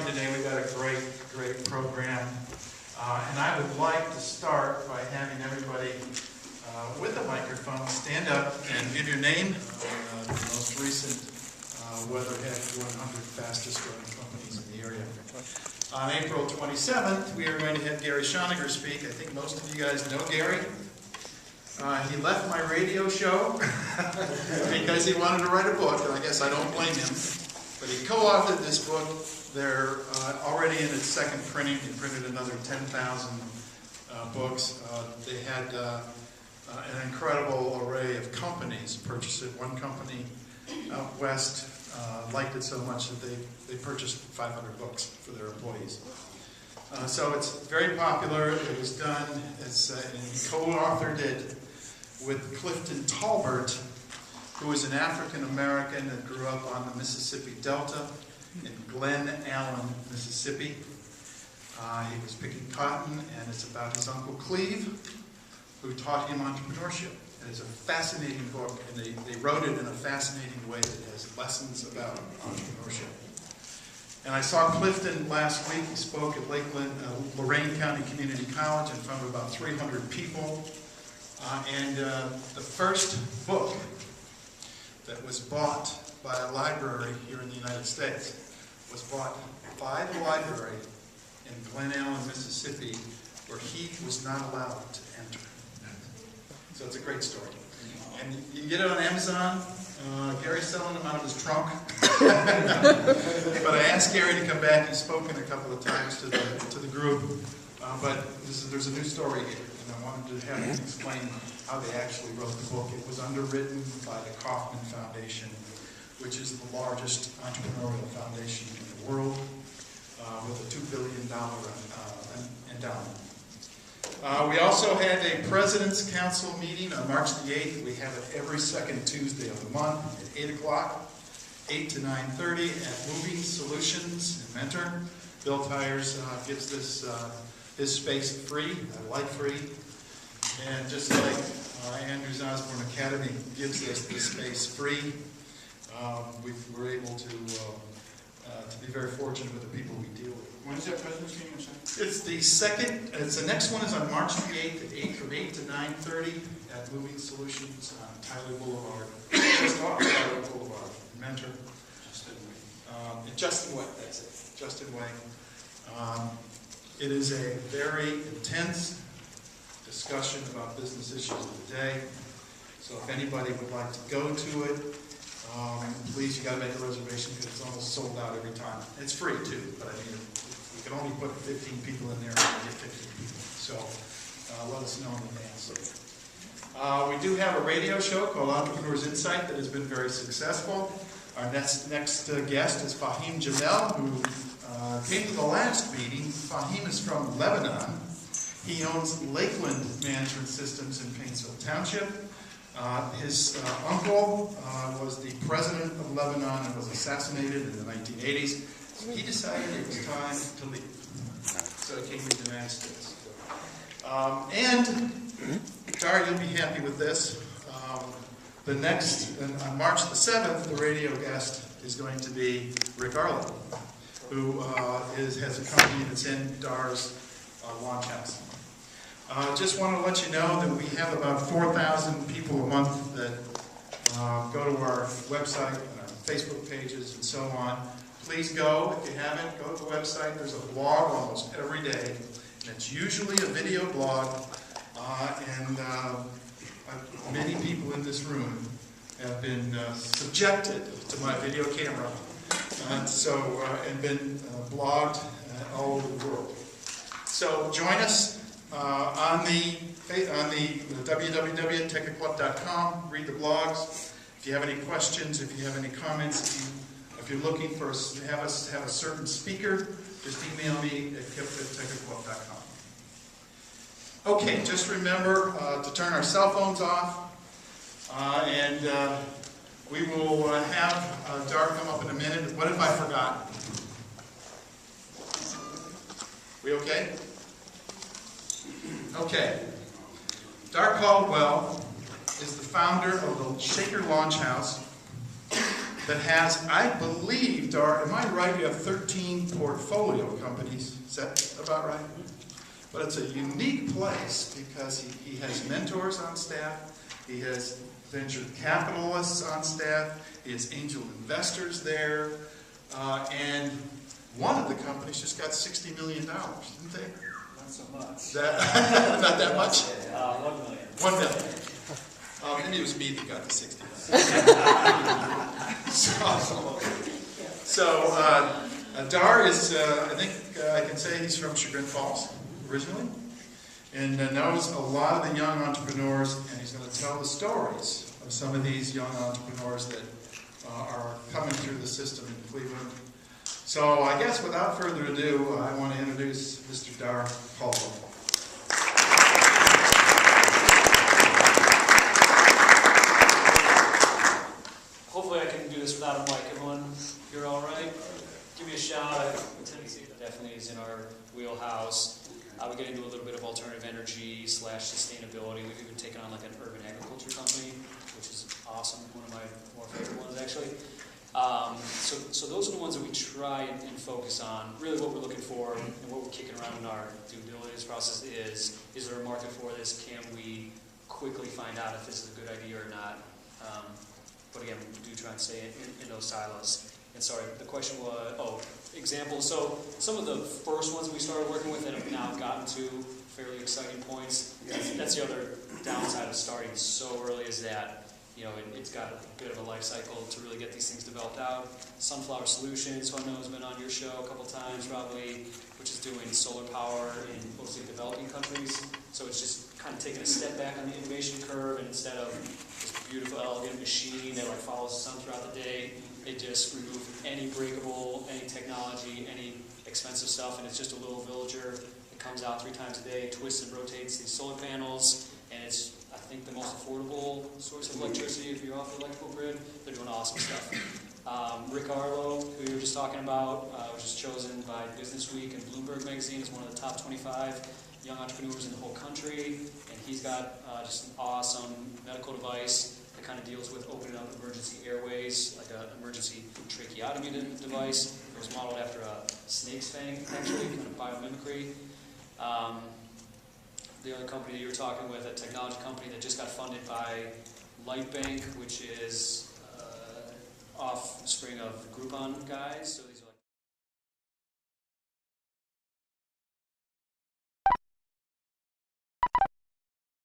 starting today. We've got a great program. And I would like to start by having everybody with a microphone stand up and give your name. The most recent Weatherhead 100 fastest growing companies in the area. On April 27th, we are going to have Gary Schoeniger speak. I think most of you guys know Gary. He left my radio show because he wanted to write a book, and I guess I don't blame him. But he co-authored this book. They're already in its second printing. They printed another 10,000 books. They had an incredible array of companies purchase it. One company out west liked it so much that they purchased 500 books for their employees. So it's very popular. It was done, and he co-authored it with Clifton Talbert, who is an African-American that grew up on the Mississippi Delta in Glen Allen, Mississippi. He was picking cotton, and it's about his Uncle Cleve, who taught him entrepreneurship. It is a fascinating book, and they wrote it in a fascinating way that has lessons about entrepreneurship. And I saw Clifton last week. He spoke at Lakeland, Lorain County Community College in front of about 300 people. And the first book that was bought by a library here in the United States was bought by the library in Glen Allen, Mississippi, where he was not allowed to enter. So it's a great story. And you can get it on Amazon. Gary's selling them out of his trunk. But I asked Gary to come back. He's spoken a couple of times to the group. But there's a new story here. And I wanted to have him explain how they actually wrote the book. It was underwritten by the Kauffman Foundation, which is the largest entrepreneurial foundation in the world, with a $2 billion endowment. We also had a President's Council meeting on March the 8th. We have it every second Tuesday of the month at 8 o'clock, 8 to 9:30 at Moving Solutions in Mentor. Bill Tyers gives this his space free, light free. And just like Andrews Osborne Academy gives us this space free, we were able to be very fortunate with the people we deal with. When is that President's meeting? It's the second. The next one is on March the 8th at 8 from 8 to 9:30 at Moving Solutions on Tyler Boulevard. Just off Tyler Boulevard. Mentor. Justin Way. That's it. Justin Way. It is a very intense discussion about business issues of the day. So if anybody would like to go to it, please, you got to make a reservation because it's almost sold out every time. It's free too, but I mean, we can only put 15 people in there and we get 15 people. So let us know in advance. We do have a radio show called Entrepreneurs Insight that has been very successful. Our next guest is Fahim Jamel, who came to the last meeting. Fahim is from Lebanon. He owns Lakeland Management Systems in Painesville Township. His uncle was the president of Lebanon and was assassinated in the 1980s. So he decided it was time to leave. So he came to the United States. And, Dar, you'll be happy with this. On March the 7th, the radio guest is going to be Rick Arlen, who has a company that's in Dar's launch house. Just want to let you know that we have about 4,000 people a month that go to our website and our Facebook pages and so on. Please go. If you haven't, go to the website. There's a blog almost every day, and it's usually a video blog. And many people in this room have been subjected to my video camera, and been blogged all over the world. So join us. On the www.techiclub.com, read the blogs. If you have any questions, if you have any comments, if you're looking for have us have a certain speaker, just email me at kip@techiclub.com. Okay, just remember to turn our cell phones off, and we will have Dar come up in a minute. What have I forgotten? We okay? Okay. Dar Caldwell is the founder of the Shaker Launch House that has, I believe, Dar, am I right, you have 13 portfolio companies, is that about right? But it's a unique place because he has mentors on staff, he has venture capitalists on staff, he has angel investors there, and one of the companies just got $60 million, didn't they? Not so much. Not that much? 1 million. 1 million. Maybe it was me that got the 60. So Dar is, I think I can say he's from Chagrin Falls originally, and knows a lot of the young entrepreneurs, and he's going to tell the stories of some of these young entrepreneurs that are coming through the system in Cleveland. So I guess without further ado, I want to introduce Mr. Dar Caldwell. Hopefully I can do this without a mic. Everyone, you're all right? Give me a shout. Definitely is in our wheelhouse. We get into a little bit of alternative energy / sustainability. We've even taken on like an urban agriculture company, which is awesome. One of my more favorite ones, actually. So those are the ones that we try and focus on. Really what we're looking for and what we're kicking around in our due diligence process is there a market for this? Can we quickly find out if this is a good idea or not? But again, we do try and stay in those silos. And sorry, the question was, examples. So some of the first ones we started working with that have now gotten to fairly exciting points. That's the other downside of starting so early is that, it's got a bit of a life cycle to really get these things developed out. Sunflower Solutions, who I know has been on your show a couple times probably, which is doing solar power in mostly developing countries. So it's just kind of taking a step back on the innovation curve, and instead of this beautiful, elegant machine that follows the sun throughout the day, they just remove any breakable, any technology, any expensive stuff, and it's just a little villager that comes out 3 times a day, twists and rotates these solar panels, and it's, I think, the most affordable source of electricity if you're off the electrical grid. They're doing awesome stuff. Rick Arlo, who you were just talking about, was just chosen by Business Week and Bloomberg Magazine as one of the top 25 young entrepreneurs in the whole country, and he's got just an awesome medical device that kind of deals with opening up emergency airways, like an emergency tracheotomy device. It was modeled after a snake's fang, actually, kind of biomimicry. The other company that you were talking with, a technology company that just got funded by Lightbank, which is offspring of Groupon guys. So